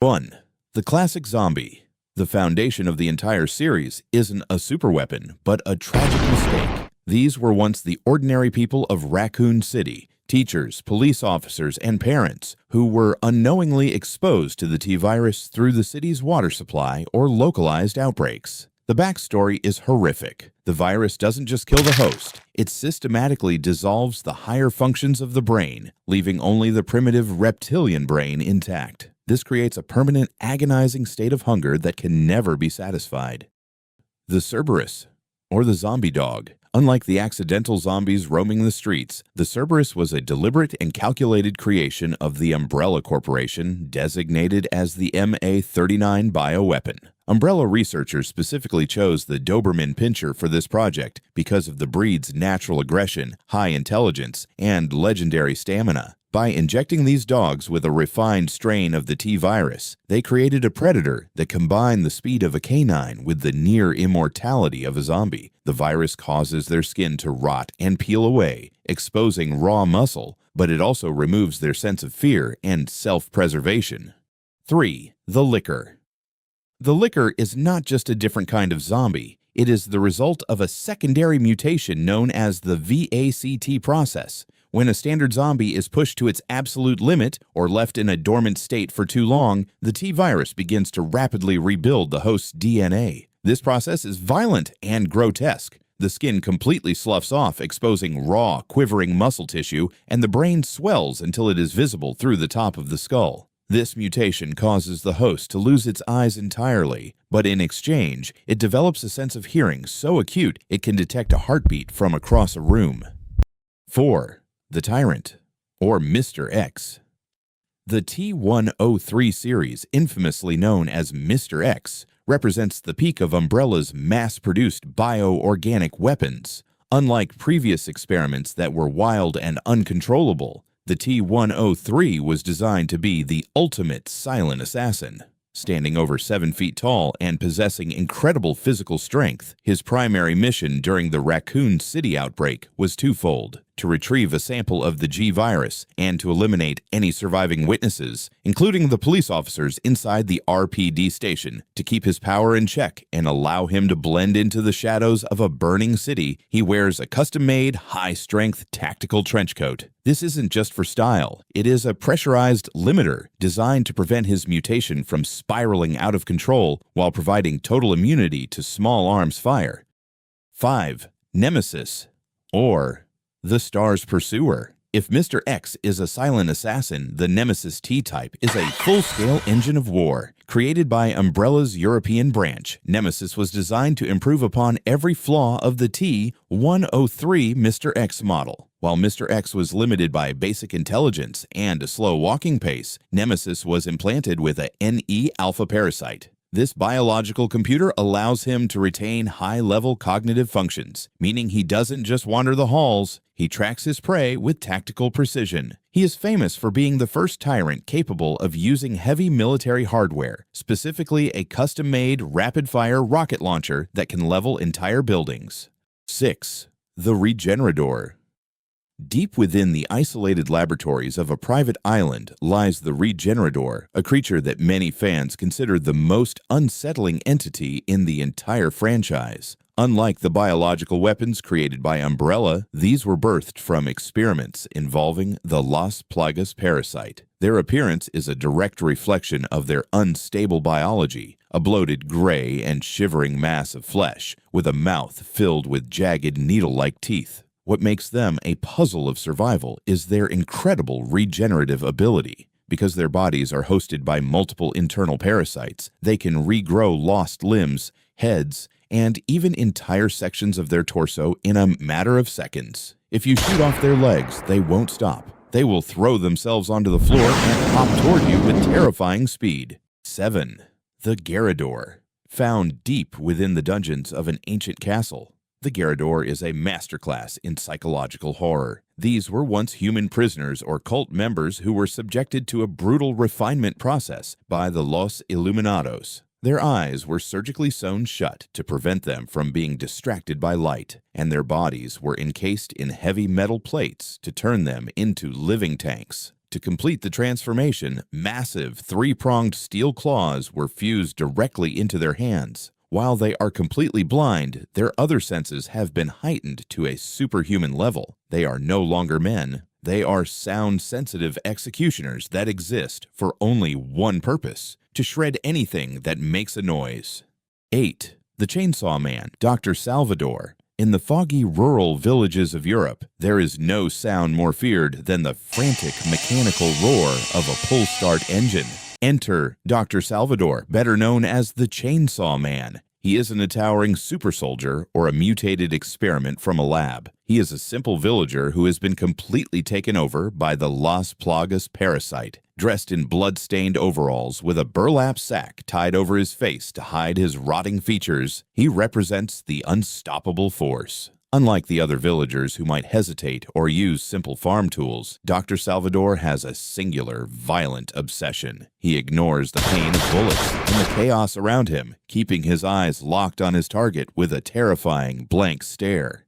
1. The classic zombie. The foundation of the entire series isn't a superweapon, but a tragic mistake. These were once the ordinary people of Raccoon City, teachers, police officers, and parents who were unknowingly exposed to the T-virus through the city's water supply or localized outbreaks. The backstory is horrific. The virus doesn't just kill the host, it systematically dissolves the higher functions of the brain, leaving only the primitive reptilian brain intact. This creates a permanent, agonizing state of hunger that can never be satisfied. The Cerberus, or the zombie dog. Unlike the accidental zombies roaming the streets, the Cerberus was a deliberate and calculated creation of the Umbrella Corporation, designated as the MA-39 bioweapon. Umbrella researchers specifically chose the Doberman Pinscher for this project because of the breed's natural aggression, high intelligence, and legendary stamina. By injecting these dogs with a refined strain of the T-virus, they created a predator that combined the speed of a canine with the near immortality of a zombie. The virus causes their skin to rot and peel away, exposing raw muscle, but it also removes their sense of fear and self-preservation. 3. The Licker. The Licker is not just a different kind of zombie. It is the result of a secondary mutation known as the VACT process. When a standard zombie is pushed to its absolute limit or left in a dormant state for too long, the T-virus begins to rapidly rebuild the host's DNA. This process is violent and grotesque. The skin completely sloughs off, exposing raw, quivering muscle tissue, and the brain swells until it is visible through the top of the skull. This mutation causes the host to lose its eyes entirely, but in exchange, it develops a sense of hearing so acute it can detect a heartbeat from across a room. 4. The Tyrant, or Mr. X. The T-103 series, infamously known as Mr. X, represents the peak of Umbrella's mass-produced bioorganic weapons. Unlike previous experiments that were wild and uncontrollable, the T-103 was designed to be the ultimate silent assassin. Standing over 7 feet tall and possessing incredible physical strength, his primary mission during the Raccoon City outbreak was twofold: to retrieve a sample of the G-virus and to eliminate any surviving witnesses, including the police officers inside the RPD station. To keep his power in check and allow him to blend into the shadows of a burning city, he wears a custom-made, high-strength tactical trench coat. This isn't just for style. It is a pressurized limiter designed to prevent his mutation from spiraling out of control while providing total immunity to small arms fire. 5. Nemesis, or the Star's Pursuer. If Mr. X is a silent assassin, the Nemesis T-type is a full-scale engine of war. Created by Umbrella's European branch, Nemesis was designed to improve upon every flaw of the T-103 Mr. X model. While Mr. X was limited by basic intelligence and a slow walking pace, Nemesis was implanted with a NE alpha parasite. This biological computer allows him to retain high-level cognitive functions, meaning he doesn't just wander the halls, he tracks his prey with tactical precision. He is famous for being the first Tyrant capable of using heavy military hardware, specifically a custom-made rapid-fire rocket launcher that can level entire buildings. 6. The Regenerador. Deep within the isolated laboratories of a private island lies the Regenerador, a creature that many fans consider the most unsettling entity in the entire franchise. Unlike the biological weapons created by Umbrella, these were birthed from experiments involving the Las Plagas parasite. Their appearance is a direct reflection of their unstable biology, a bloated gray and shivering mass of flesh, with a mouth filled with jagged needle-like teeth. What makes them a puzzle of survival is their incredible regenerative ability. Because their bodies are hosted by multiple internal parasites, they can regrow lost limbs, heads, and even entire sections of their torso in a matter of seconds. If you shoot off their legs, they won't stop. They will throw themselves onto the floor and hop toward you with terrifying speed. 7. The Garrador. Found deep within the dungeons of an ancient castle, the Garrador is a masterclass in psychological horror. These were once human prisoners or cult members who were subjected to a brutal refinement process by the Los Illuminados. Their eyes were surgically sewn shut to prevent them from being distracted by light, and their bodies were encased in heavy metal plates to turn them into living tanks. To complete the transformation, massive three-pronged steel claws were fused directly into their hands. While they are completely blind, their other senses have been heightened to a superhuman level. They are no longer men. They are sound-sensitive executioners that exist for only one purpose: to shred anything that makes a noise. 8. The Chainsaw Man, Dr. Salvador. In the foggy rural villages of Europe, there is no sound more feared than the frantic mechanical roar of a pull-start engine. Enter Dr. Salvador, better known as the Chainsaw Man. He isn't a towering super soldier or a mutated experiment from a lab. He is a simple villager who has been completely taken over by the Las Plagas parasite. Dressed in blood-stained overalls with a burlap sack tied over his face to hide his rotting features, he represents the unstoppable force. Unlike the other villagers who might hesitate or use simple farm tools, Dr. Salvador has a singular, violent obsession. He ignores the pain of bullets and the chaos around him, keeping his eyes locked on his target with a terrifying, blank stare.